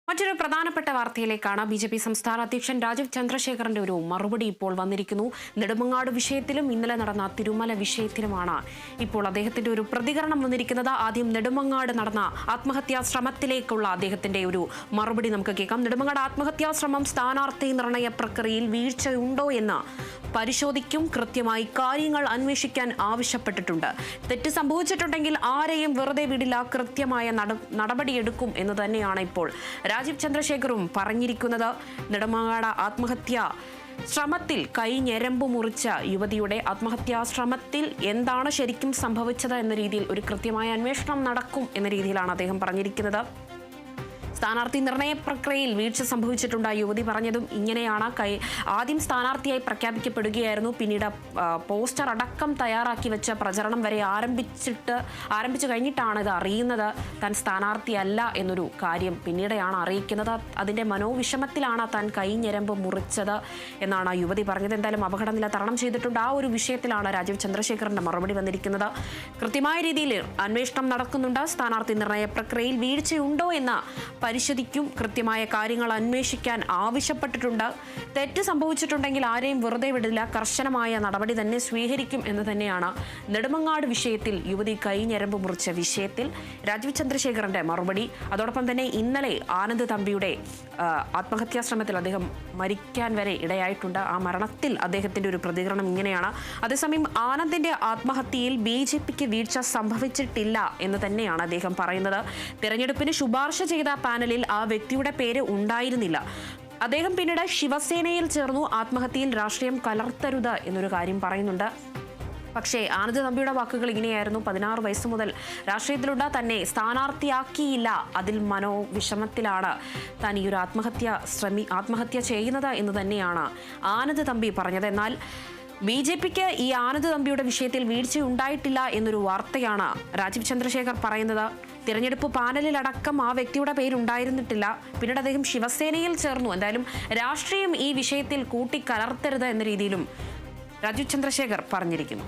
മറ്റൊരു പ്രധാനപ്പെട്ട വാർത്തയിലേക്കാണ് ബിജെപി സംസ്ഥാന അധ്യക്ഷൻ രാജീവ് ചന്ദ്രശേഖറിന്റെ ഒരു മറുപടി ഇപ്പോൾ വന്നിരിക്കുന്നു. നെടുമങ്ങാട് വിഷയത്തിലും ഇന്നലെ നടന്ന തിരുമല വിഷയത്തിലുമാണ് ഇപ്പോൾ അദ്ദേഹത്തിന്റെ ഒരു പ്രതികരണം വന്നിരിക്കുന്നത്. ആദ്യം നെടുമങ്ങാട് നടന്ന ആത്മഹത്യാ ശ്രമത്തിലേക്കുള്ള അദ്ദേഹത്തിന്റെ ഒരു മറുപടി നമുക്ക് കേൾക്കാം. നെടുമങ്ങാട് ആത്മഹത്യാ ശ്രമം സ്ഥാനാർത്ഥി നിർണയ പ്രക്രിയയിൽ വീഴ്ചയുണ്ടോ എന്ന് പരിശോധിക്കും, കൃത്യമായി കാര്യങ്ങൾ അന്വേഷിക്കാൻ ആവശ്യപ്പെട്ടിട്ടുണ്ട്. തെറ്റ് സംഭവിച്ചിട്ടുണ്ടെങ്കിൽ ആരെയും വെറുതെ വിടില്ല, കൃത്യമായ നടപടിയെടുക്കും എന്ന് തന്നെയാണ് ഇപ്പോൾ രാജീവ് ചന്ദ്രശേഖറും പറഞ്ഞിരിക്കുന്നത്. നെടുമങ്ങാട് ആത്മഹത്യാ ശ്രമത്തിൽ കൈഞ്ഞെരമ്പ് മുറിച്ച യുവതിയുടെ ആത്മഹത്യാ ശ്രമത്തിൽ എന്താണ് ശരിക്കും സംഭവിച്ചത് എന്ന രീതിയിൽ ഒരു കൃത്യമായ അന്വേഷണം നടക്കും എന്ന രീതിയിലാണ് അദ്ദേഹം പറഞ്ഞിരിക്കുന്നത്. സ്ഥാനാർത്ഥി നിർണയ പ്രക്രിയയിൽ വീഴ്ച സംഭവിച്ചിട്ടുണ്ട്. യുവതി പറഞ്ഞതും ഇങ്ങനെയാണ്. ആദ്യം സ്ഥാനാർത്ഥിയായി പ്രഖ്യാപിക്കപ്പെടുകയായിരുന്നു. പിന്നീട് പോസ്റ്റർ അടക്കം തയ്യാറാക്കി വെച്ച പ്രചരണം വരെ ആരംഭിച്ചു കഴിഞ്ഞിട്ടാണ് ഇത് അറിയുന്നത്. താൻ സ്ഥാനാർത്ഥിയല്ല എന്നൊരു കാര്യം പിന്നീടാണ് അറിയിക്കുന്നത്. അതിന്റെ മനോവിഷമത്തിലാണ് താൻ കൈഞ്ഞെരമ്പ് മുറിച്ചത് എന്നാണ് യുവതി പറഞ്ഞത്. എന്തായാലും അപകടനില തരണം ചെയ്തിട്ടുണ്ട്. ആ ഒരു വിഷയത്തിലാണ് രാജീവ് ചന്ദ്രശേഖറിന്റെ മറുപടി വന്നിരിക്കുന്നത്. കൃത്യമായ രീതിയിൽ അന്വേഷണം നടക്കുന്നുണ്ട്. സ്ഥാനാർത്ഥി നിർണയ പ്രക്രിയയിൽ വീഴ്ചയുണ്ടോ എന്ന് പരിശോധിക്കും, കൃത്യമായ കാര്യങ്ങൾ അന്വേഷിക്കാൻ ആവശ്യപ്പെട്ടിട്ടുണ്ട്. തെറ്റ് സംഭവിച്ചിട്ടുണ്ടെങ്കിൽ ആരെയും വെറുതെ വിടില്ല, കർശനമായ നടപടി തന്നെ സ്വീകരിക്കും എന്ന് തന്നെയാണ് നെടുമങ്ങാട് വിഷയത്തിൽ യുവതി കൈഞ്ഞെരമ്പ് മുറിച്ച വിഷയത്തിൽ രാജീവ് ചന്ദ്രശേഖറിന്റെ മറുപടി. അതോടൊപ്പം തന്നെ ഇന്നലെ ആനന്ദ് തമ്പിയുടെ ആത്മഹത്യാ ശ്രമത്തിൽ അദ്ദേഹം മരിക്കാൻ വരെ ഇടയായിട്ടുണ്ട്. ആ മരണത്തിൽ അദ്ദേഹത്തിന്റെ ഒരു പ്രതികരണം ഇങ്ങനെയാണ്. അതേസമയം ആനന്ദിന്റെ ആത്മഹത്യയിൽ BJPക്ക് വീഴ്ച സംഭവിച്ചിട്ടില്ല എന്ന് തന്നെയാണ് അദ്ദേഹം പറയുന്നത്. തെരഞ്ഞെടുപ്പിന് ശുപാർശ ചെയ്ത പാനലിൽ ആ വ്യക്തിയുടെ പേര് ഉണ്ടായിരുന്നില്ല. അദ്ദേഹം പിന്നീട് ശിവസേനയിൽ ചേർന്നു. ആത്മഹത്യയിൽ രാഷ്ട്രീയം കലർത്തരുത് എന്നൊരു കാര്യം പറയുന്നുണ്ട്. പക്ഷേ ആനന്ദ് തമ്പിയുടെ വാക്കുകൾ ഇങ്ങനെയായിരുന്നു: 16 വയസ്സ് മുതൽ രാഷ്ട്രീയത്തിലുണ്ട്, തന്നെ സ്ഥാനാർത്ഥിയാക്കിയില്ല, അതിൽ മനോവിഷമത്തിലാണ് താൻ ഈ ഒരു ആത്മഹത്യ ചെയ്യുന്നത് എന്ന് തന്നെയാണ് ആനന്ദ് തമ്പി പറഞ്ഞത്. എന്നാൽ BJPക്ക് ഈ ആനന്ദ് തമ്പിയുടെ വിഷയത്തിൽ വീഴ്ചയുണ്ടായിട്ടില്ല എന്നൊരു വാർത്തയാണ് രാജീവ് ചന്ദ്രശേഖർ പറയുന്നത്. തിരഞ്ഞെടുപ്പ് പാനലിലടക്കം ആ വ്യക്തിയുടെ പേരുണ്ടായിരുന്നിട്ടില്ല. പിന്നീട് അദ്ദേഹം ശിവസേനയിൽ ചേർന്നു. എന്തായാലും രാഷ്ട്രീയം ഈ വിഷയത്തിൽ കൂട്ടിക്കലർത്തരുത് എന്ന രീതിയിലും രാജീവ് ചന്ദ്രശേഖർ പറഞ്ഞിരിക്കുന്നു.